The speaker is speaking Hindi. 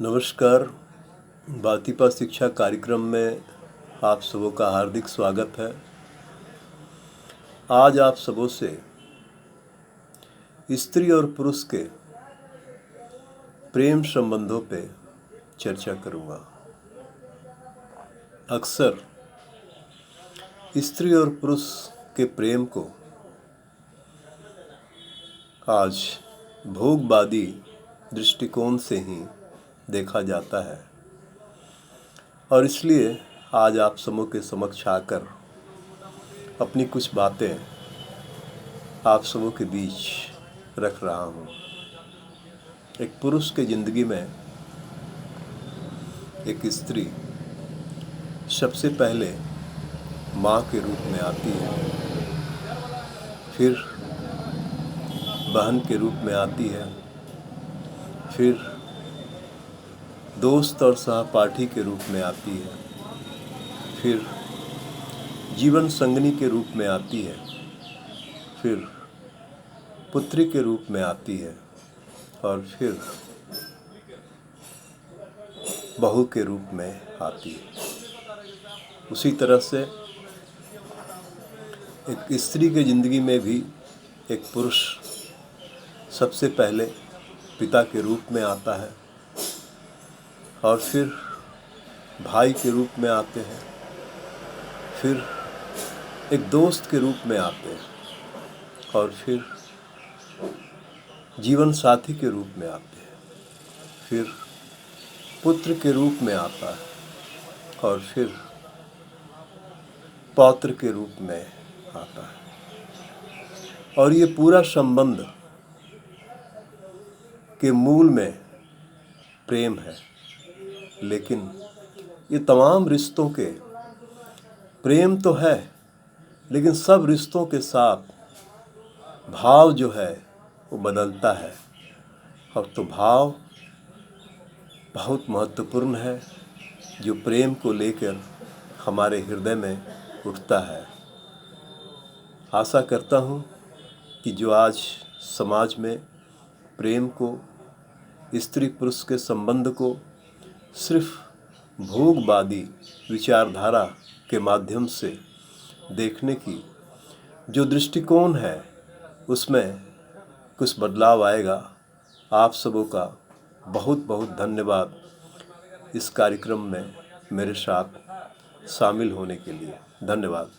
नमस्कार। बातिपा शिक्षा कार्यक्रम में आप सबों का हार्दिक स्वागत है। आज आप सबों से स्त्री और पुरुष के प्रेम संबंधों पे चर्चा करूँगा। अक्सर स्त्री और पुरुष के प्रेम को आज भोगवादी दृष्टिकोण से ही देखा जाता है और इसलिए आज आप सबों के समक्ष आकर अपनी कुछ बातें आप सबों के बीच रख रहा हूँ। एक पुरुष के ज़िंदगी में एक स्त्री सबसे पहले माँ के रूप में आती है, फिर बहन के रूप में आती है, फिर दोस्त और सहपाठी के रूप में आती है, फिर जीवन संगनी के रूप में आती है, फिर पुत्री के रूप में आती है और फिर बहू के रूप में आती है। उसी तरह से एक स्त्री के ज़िंदगी में भी एक पुरुष सबसे पहले पिता के रूप में आता है और फिर भाई के रूप में आते हैं, फिर एक दोस्त के रूप में आते हैं और फिर जीवन साथी के रूप में आते हैं, फिर पुत्र के रूप में आता है और फिर पौत्र के रूप में आता है। और ये पूरा संबंध के मूल में प्रेम है, लेकिन ये तमाम रिश्तों के प्रेम तो है, लेकिन सब रिश्तों के साथ भाव जो है वो बदलता है और तो भाव बहुत महत्वपूर्ण है जो प्रेम को लेकर हमारे हृदय में उठता है। आशा करता हूँ कि जो आज समाज में प्रेम को, स्त्री पुरुष के संबंध को सिर्फ भोगवादी विचारधारा के माध्यम से देखने की जो दृष्टिकोण है उसमें कुछ बदलाव आएगा। आप सबों का बहुत बहुत धन्यवाद इस कार्यक्रम में मेरे साथ शामिल होने के लिए। धन्यवाद।